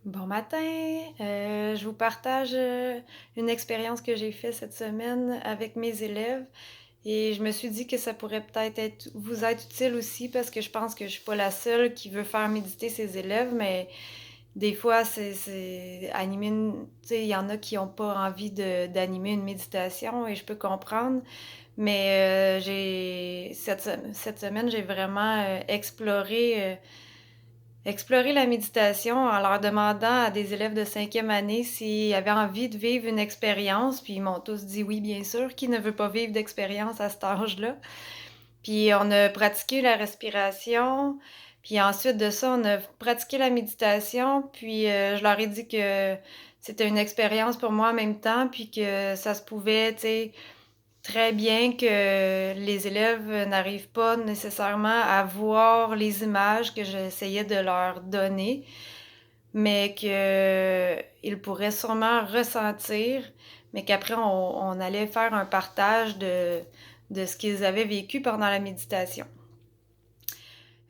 Bon matin, je vous partage, une expérience que j'ai faite cette semaine avec mes élèves et je me suis dit que ça pourrait peut-être vous être utile aussi parce que je pense que je suis pas la seule qui veut faire méditer ses élèves, mais des fois c'est animer une tu sais, il y en a qui ont pas envie d'animer une méditation et je peux comprendre, mais j'ai cette semaine, j'ai vraiment, exploré la méditation en leur demandant à des élèves de 5e année s'ils avaient envie de vivre une expérience, puis ils m'ont tous dit: «Oui, bien sûr, qui ne veut pas vivre d'expérience à cet âge-là?» Puis on a pratiqué la respiration, puis ensuite de ça, on a pratiqué la méditation, puis, je leur ai dit que c'était une expérience pour moi en même temps, puis que ça se pouvait, tu sais, très bien que les élèves n'arrivent pas nécessairement à voir les images que j'essayais de leur donner, mais qu'ils pourraient sûrement ressentir, mais qu'après on allait faire un partage de ce qu'ils avaient vécu pendant la méditation.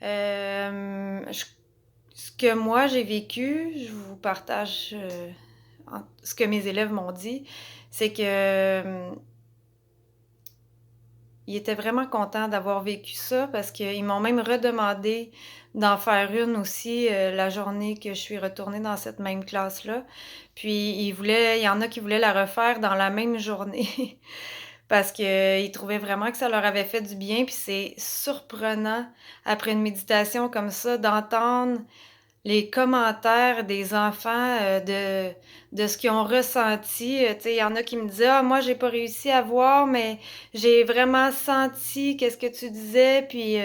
Je Ce que moi j'ai vécu, je vous partage, ce que mes élèves m'ont dit, c'est que, ils étaient vraiment contents d'avoir vécu ça parce qu'ils m'ont même redemandé d'en faire une aussi, la journée que je suis retournée dans cette même classe-là. Puis il y en a qui voulaient la refaire dans la même journée parce qu'ils trouvaient vraiment que ça leur avait fait du bien. Puis c'est surprenant, après une méditation comme ça, d'entendre les commentaires des enfants, de ce qu'ils ont ressenti, tu sais, il y en a qui me disaient: «Ah moi j'ai pas réussi à voir, mais j'ai vraiment senti qu'est-ce que tu disais», puis,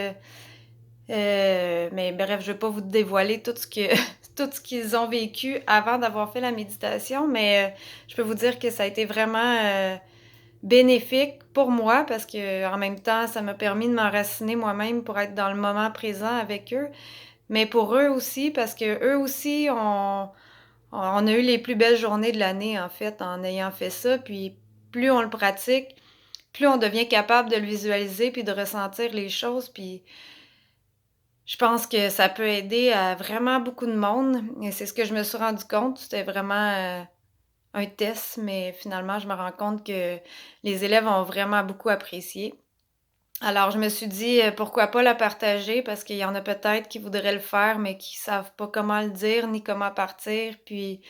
mais bref, je vais pas vous dévoiler tout ce que tout ce qu'ils ont vécu avant d'avoir fait la méditation, mais, je peux vous dire que ça a été vraiment, bénéfique pour moi parce qu'en même temps, ça m'a permis de m'enraciner moi-même pour être dans le moment présent avec eux. Mais pour eux aussi, parce qu'eux aussi on a eu les plus belles journées de l'année, en fait, en ayant fait ça. Puis plus on le pratique, plus on devient capable de le visualiser puis de ressentir les choses. Puis je pense que ça peut aider à vraiment beaucoup de monde et c'est ce que je me suis rendu compte. C'était vraiment, un test, mais finalement, je me rends compte que les élèves ont vraiment beaucoup apprécié. Alors je me suis dit, pourquoi pas la partager parce qu'il y en a peut-être qui voudraient le faire, mais qui savent pas comment le dire ni comment partir. Puis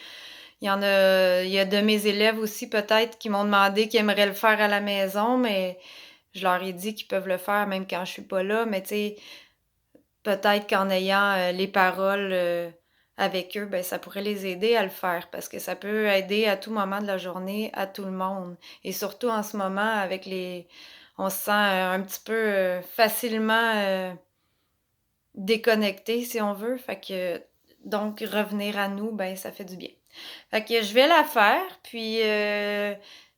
il y a de mes élèves aussi peut-être qui m'ont demandé qu'ils aimeraient le faire à la maison, mais je leur ai dit qu'ils peuvent le faire même quand je suis pas là. Mais tu sais, peut-être qu'en ayant, les paroles, avec eux, ben, ça pourrait les aider à le faire parce que ça peut aider à tout moment de la journée à tout le monde et surtout en ce moment avec les on se sent, un petit peu, facilement, déconnecté si on veut. Fait que donc revenir à nous, ben, ça fait du bien. Fait que je vais la faire, puis,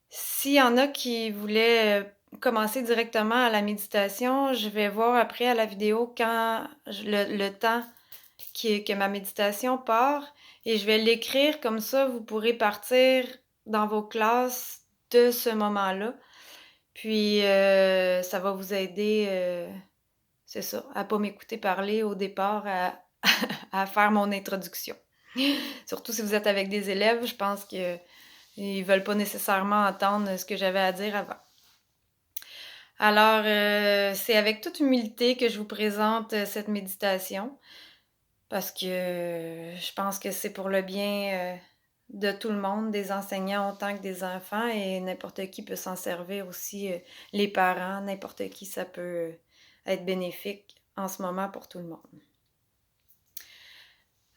s'il y en a qui voulaient, commencer directement à la méditation, je vais voir après à la vidéo quand je le temps que ma méditation part et je vais l'écrire comme ça vous pourrez partir dans vos classes de ce moment-là. Puis, ça va vous aider, c'est ça, à pas m'écouter parler au départ, à à faire mon introduction. Surtout si vous êtes avec des élèves, je pense qu'ils veulent pas nécessairement entendre ce que j'avais à dire avant. Alors, c'est avec toute humilité que je vous présente, cette méditation parce que je pense que c'est pour le bien, de tout le monde, des enseignants autant que des enfants et n'importe qui peut s'en servir aussi, les parents, n'importe qui, ça peut, être bénéfique en ce moment pour tout le monde.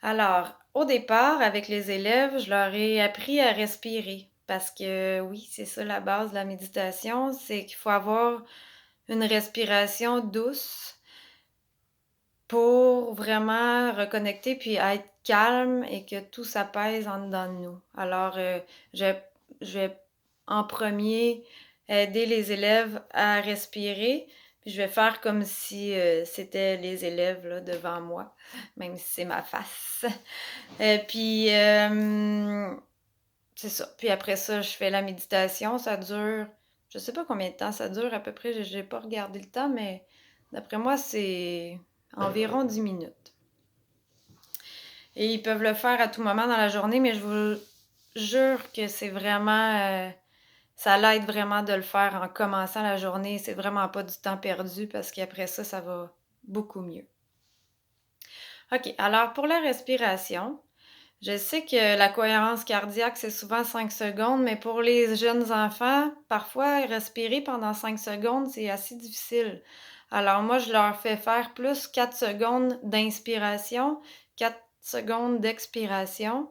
Alors, au départ, avec les élèves, je leur ai appris à respirer parce que oui, c'est ça la base de la méditation, c'est qu'il faut avoir une respiration douce pour vraiment reconnecter puis être calme et que tout s'apaise en dedans de nous. Alors, je je vais en premier aider les élèves à respirer, puis je vais faire comme si, c'était les élèves là devant moi, même si c'est ma face. Puis, c'est ça. Puis après ça, je fais la méditation. Ça dure je sais pas combien de temps ça dure à peu près, j'ai pas regardé le temps, mais d'après moi, c'est environ 10 minutes. Et ils peuvent le faire à tout moment dans la journée, mais je vous jure que c'est vraiment... ça l'aide vraiment de le faire en commençant la journée. C'est vraiment pas du temps perdu parce qu'après ça, ça va beaucoup mieux. OK, alors pour la respiration, je sais que la cohérence cardiaque, c'est souvent 5 secondes, mais pour les jeunes enfants, parfois, respirer pendant 5 secondes, c'est assez difficile. Alors moi, je leur fais faire plus 4 secondes d'inspiration, 4 secondes d'expiration,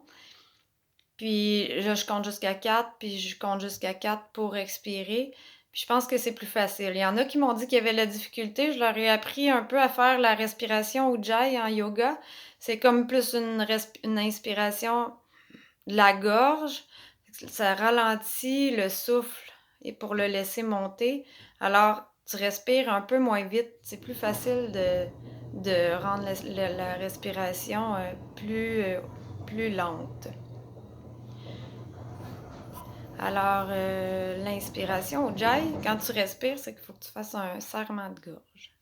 puis je compte jusqu'à 4, puis je compte jusqu'à 4 pour expirer. Puis je pense que c'est plus facile. Il y en a qui m'ont dit qu'il y avait de la difficulté. Je leur ai appris un peu à faire la respiration Ujjayi en yoga. C'est comme plus une inspiration de la gorge. Ça ralentit le souffle et pour le laisser monter. Alors, tu respires un peu moins vite. C'est plus facile de rendre la respiration plus lente. Alors, l'inspiration au Ujjayi, quand tu respires, c'est qu'il faut que tu fasses un serrement de gorge.